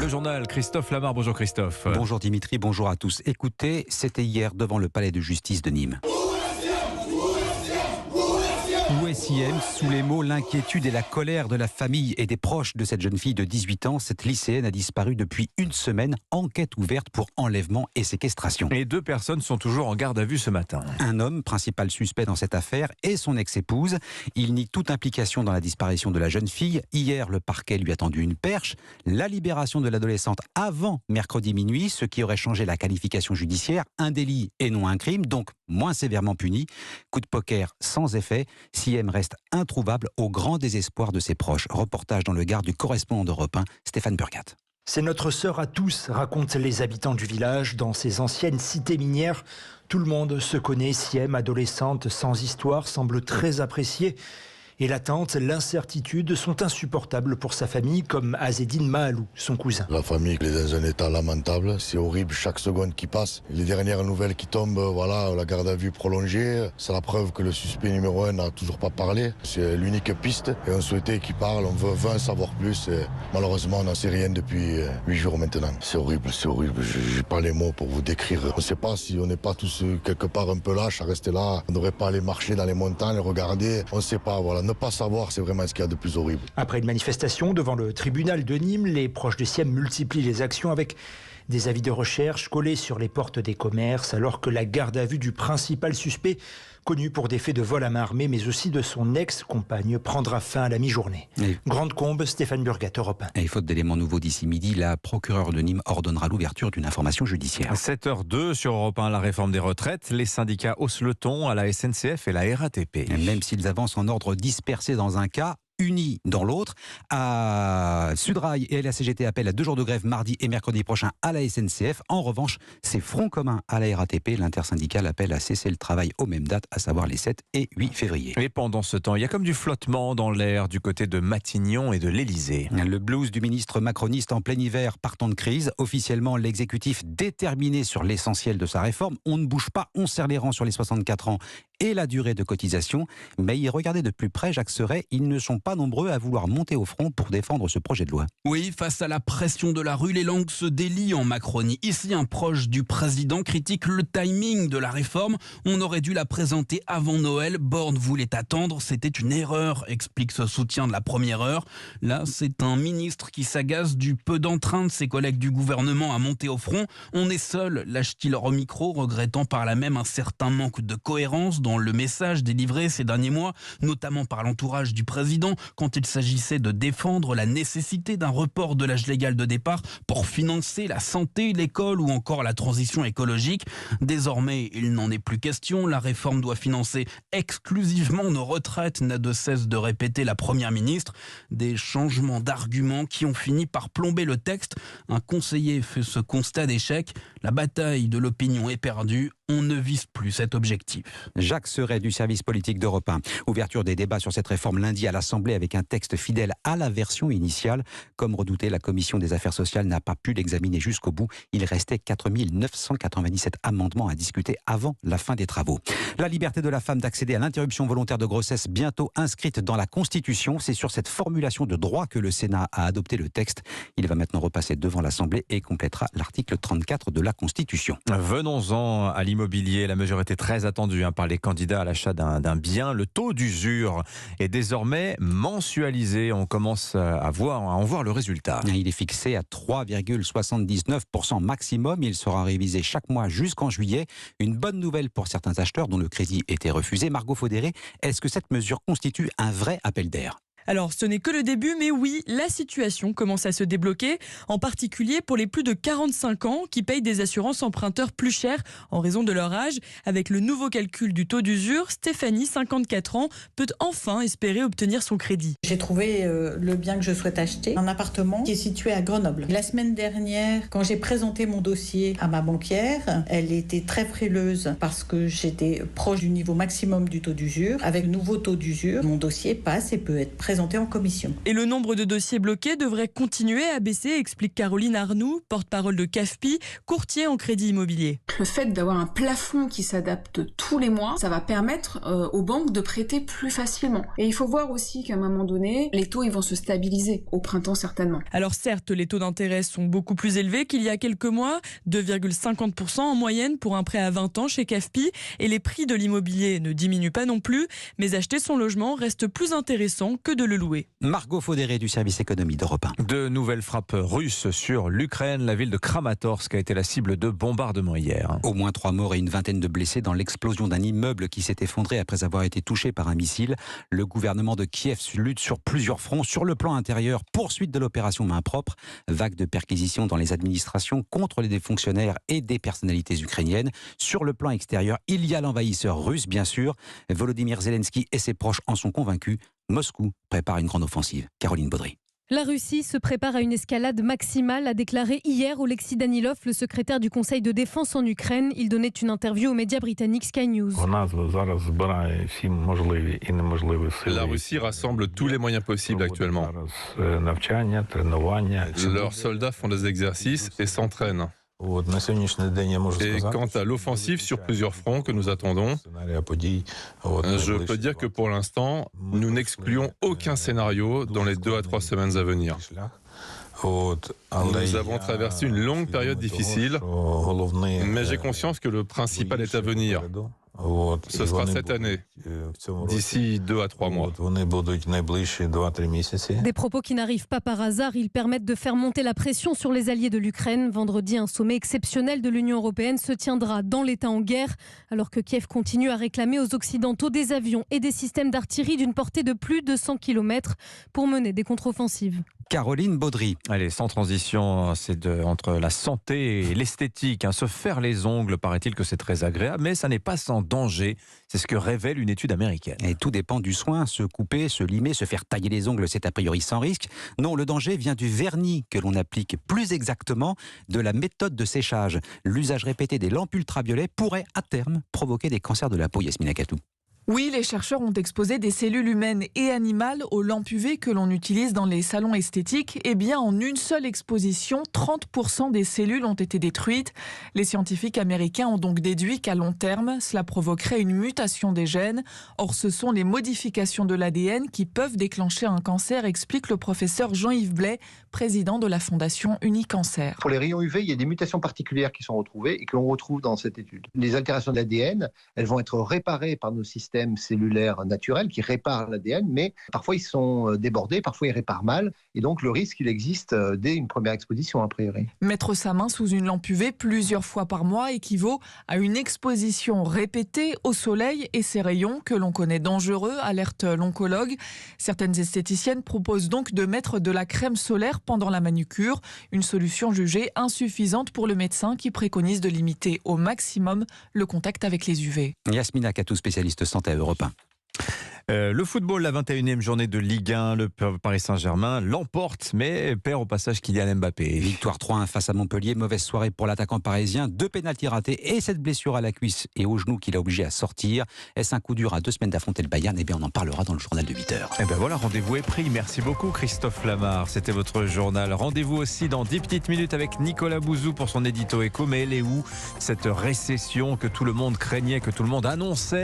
Le journal, Christophe Lamar. Bonjour Christophe. Bonjour Dimitri, bonjour à tous. Écoutez, c'était hier devant le palais de justice de Nîmes. Où est Siem? Sous les mots, l'inquiétude et la colère de la famille et des proches de cette jeune fille de 18 ans, cette lycéenne a disparu depuis une semaine. Enquête ouverte pour enlèvement et séquestration. Et 2 personnes sont toujours en garde à vue ce matin. Un homme, principal suspect dans cette affaire, et son ex-épouse. Il nie toute implication dans la disparition de la jeune fille. Hier, le parquet lui a tendu une perche. La libération de l'adolescente avant mercredi minuit, ce qui aurait changé la qualification judiciaire. Un délit et non un crime, donc moins sévèrement puni. Coup de poker sans effet. Siem reste introuvable au grand désespoir de ses proches. Reportage dans le Gard du correspondant d'Europe 1, Stéphane Burgat. C'est notre sœur à tous, racontent les habitants du village. Dans ces anciennes cités minières, tout le monde se connaît. Siem, adolescente sans histoire, semble très appréciée. Et l'attente, l'incertitude sont insupportables pour sa famille, comme Azedine Mahalou, son cousin. La famille est dans un état lamentable, c'est horrible chaque seconde qui passe. Les dernières nouvelles qui tombent, voilà, la garde à vue prolongée, c'est la preuve que le suspect numéro 1 n'a toujours pas parlé. C'est l'unique piste et on souhaitait qu'il parle, on veut en savoir plus. Et malheureusement, on n'en sait rien depuis 8 jours maintenant. C'est horrible, j'ai pas les mots pour vous décrire. On ne sait pas si on n'est pas tous quelque part un peu lâches à rester là. On ne devrait pas aller marcher dans les montagnes, regarder, on ne sait pas, voilà. Ne pas savoir, c'est vraiment ce qu'il y a de plus horrible. Après une manifestation devant le tribunal de Nîmes, les proches de Siem multiplient les actions avec des avis de recherche collés sur les portes des commerces, alors que la garde à vue du principal suspect, connu pour des faits de vol à main armée, mais aussi de son ex-compagne, prendra fin à la mi-journée. Grande Combe, Stéphane Burgat, Europe 1. Et faute d'éléments nouveaux d'ici midi, la procureure de Nîmes ordonnera l'ouverture d'une information judiciaire. 7h02 sur Europe 1, la réforme des retraites. Les syndicats haussent le ton à la SNCF et la RATP. Même s'ils avancent en ordre dispersé dans un cas, unis dans l'autre. Sudrail et la CGT appellent à 2 jours de grève mardi et mercredi prochain à la SNCF. En revanche, c'est front commun à la RATP. L'intersyndicale appelle à cesser le travail aux mêmes dates, à savoir les 7 et 8 février. Et pendant ce temps, il y a comme du flottement dans l'air du côté de Matignon et de l'Elysée. Le blues du ministre macroniste en plein hiver partant de crise. Officiellement, l'exécutif déterminé sur l'essentiel de sa réforme. On ne bouge pas, on serre les rangs sur les 64 ans et la durée de cotisation. Mais y regardez de plus près, Jacques Serret, ils ne sont pas nombreux à vouloir monter au front pour défendre ce projet de loi. Oui, face à la pression de la rue, les langues se délient en Macronie. Ici, un proche du président critique le timing de la réforme. On aurait dû la présenter avant Noël. Borne voulait attendre, c'était une erreur, explique ce soutien de la première heure. Là, c'est un ministre qui s'agace du peu d'entrain de ses collègues du gouvernement à monter au front. On est seul, lâche-t-il au micro, regrettant par là même un certain manque de cohérence dans le message délivré ces derniers mois, notamment par l'entourage du président, quand il s'agissait de défendre la nécessité d'un report de l'âge légal de départ pour financer la santé, l'école ou encore la transition écologique. Désormais, il n'en est plus question. La réforme doit financer exclusivement nos retraites, n'a de cesse de répéter la première ministre. Des changements d'arguments qui ont fini par plomber le texte. Un conseiller fait ce constat d'échec. La bataille de l'opinion est perdue. On ne vise plus cet objectif. Jacques Serret du service politique d'Europe 1. Ouverture des débats sur cette réforme lundi à l'Assemblée avec un texte fidèle à la version initiale. Comme redouté, la Commission des affaires sociales n'a pas pu l'examiner jusqu'au bout. Il restait 4 997 amendements à discuter avant la fin des travaux. La liberté de la femme d'accéder à l'interruption volontaire de grossesse bientôt inscrite dans la Constitution. C'est sur cette formulation de droit que le Sénat a adopté le texte. Il va maintenant repasser devant l'Assemblée et complétera l'article 34 de la Constitution. Venons-en à l'immobilier. La mesure était très attendue par les candidats à l'achat d'un bien. Le taux d'usure est désormais mensualisé. On commence à en voir le résultat. Il est fixé à 3,79% maximum. Il sera révisé chaque mois jusqu'en juillet. Une bonne nouvelle pour certains acheteurs dont le crédit était refusé. Margot Faudéré, est-ce que cette mesure constitue un vrai appel d'air ? Alors, ce n'est que le début, mais oui, la situation commence à se débloquer, en particulier pour les plus de 45 ans qui payent des assurances emprunteurs plus chères en raison de leur âge. Avec le nouveau calcul du taux d'usure, Stéphanie, 54 ans, peut enfin espérer obtenir son crédit. J'ai trouvé le bien que je souhaite acheter, un appartement qui est situé à Grenoble. La semaine dernière, quand j'ai présenté mon dossier à ma banquière, elle était très frileuse parce que j'étais proche du niveau maximum du taux d'usure. Avec le nouveau taux d'usure, mon dossier passe et peut être présenté présenté en commission. Et le nombre de dossiers bloqués devrait continuer à baisser, explique Caroline Arnoux, porte-parole de CAFPI, courtier en crédit immobilier. Le fait d'avoir un plafond qui s'adapte tous les mois, ça va permettre aux banques de prêter plus facilement. Et il faut voir aussi qu'à un moment donné, les taux ils vont se stabiliser, au printemps certainement. Alors certes, les taux d'intérêt sont beaucoup plus élevés qu'il y a quelques mois, 2,50% en moyenne pour un prêt à 20 ans chez CAFPI, et les prix de l'immobilier ne diminuent pas non plus, mais acheter son logement reste plus intéressant que de le louer. Margot Faudéré du service économie d'Europe 1. De nouvelles frappes russes sur l'Ukraine. La ville de Kramatorsk a été la cible de bombardements hier. Au moins 3 morts et une vingtaine de blessés dans l'explosion d'un immeuble qui s'est effondré après avoir été touché par un missile. Le gouvernement de Kiev lutte sur plusieurs fronts. Sur le plan intérieur, poursuite de l'opération main propre, vague de perquisitions dans les administrations contre les fonctionnaires et des personnalités ukrainiennes. Sur le plan extérieur, il y a l'envahisseur russe, bien sûr. Volodymyr Zelensky et ses proches en sont convaincus. Moscou prépare une grande offensive. Caroline Baudry. La Russie se prépare à une escalade maximale, a déclaré hier Oleksiy Danilov, le secrétaire du Conseil de défense en Ukraine. Il donnait une interview aux médias britanniques Sky News. La Russie rassemble tous les moyens possibles actuellement. Leurs soldats font des exercices et s'entraînent. Et quant à l'offensive sur plusieurs fronts que nous attendons, je peux dire que pour l'instant, nous n'excluons aucun scénario dans les 2 à 3 semaines à venir. Nous avons traversé une longue période difficile, mais j'ai conscience que le principal est à venir. Ce sera cette année, d'ici 2 à 3 mois. Des propos qui n'arrivent pas par hasard, ils permettent de faire monter la pression sur les alliés de l'Ukraine. Vendredi, un sommet exceptionnel de l'Union européenne se tiendra dans l'État en guerre, alors que Kiev continue à réclamer aux Occidentaux des avions et des systèmes d'artillerie d'une portée de plus de 100 km pour mener des contre-offensives. Caroline Baudry. Allez, sans transition, c'est entre la santé et l'esthétique. Se faire les ongles, paraît-il que c'est très agréable, mais ça n'est pas sans danger. C'est ce que révèle une étude américaine. Et tout dépend du soin. Se couper, se limer, se faire tailler les ongles, c'est a priori sans risque. Non, le danger vient du vernis que l'on applique, plus exactement de la méthode de séchage. L'usage répété des lampes ultraviolets pourrait à terme provoquer des cancers de la peau. Yasmina Katou. Oui, les chercheurs ont exposé des cellules humaines et animales aux lampes UV que l'on utilise dans les salons esthétiques. Eh bien, en une seule exposition, 30% des cellules ont été détruites. Les scientifiques américains ont donc déduit qu'à long terme, cela provoquerait une mutation des gènes. Or, ce sont les modifications de l'ADN qui peuvent déclencher un cancer, explique le professeur Jean-Yves Blais, président de la fondation Unicancer. Pour les rayons UV, il y a des mutations particulières qui sont retrouvées et que l'on retrouve dans cette étude. Les altérations de l'ADN, elles vont être réparées par nos systèmes cellulaires naturels qui réparent l'ADN, mais parfois ils sont débordés, parfois ils réparent mal, et donc le risque il existe dès une première exposition a priori. Mettre sa main sous une lampe UV plusieurs fois par mois équivaut à une exposition répétée au soleil et ses rayons que l'on connaît dangereux, alerte l'oncologue. Certaines esthéticiennes proposent donc de mettre de la crème solaire pendant la manucure, une solution jugée insuffisante pour le médecin qui préconise de limiter au maximum le contact avec les UV. Yasmina Katou, spécialiste santé à Europe 1. Le football, la 21e journée de Ligue 1, le Paris Saint-Germain l'emporte, mais perd au passage Kylian Mbappé. Victoire 3-1 face à Montpellier, mauvaise soirée pour l'attaquant parisien, 2 pénaltys ratés et cette blessure à la cuisse et au genou qui l'a obligé à sortir. Est-ce un coup dur à 2 semaines d'affronter le Bayern? Eh bien, on en parlera dans le journal de 8h. Eh bien voilà, rendez-vous est pris. Merci beaucoup Christophe Lamar, c'était votre journal. Rendez-vous aussi dans 10 petites minutes avec Nicolas Bouzou pour son édito éco. Mais elle est où cette récession que tout le monde craignait, que tout le monde annonçait?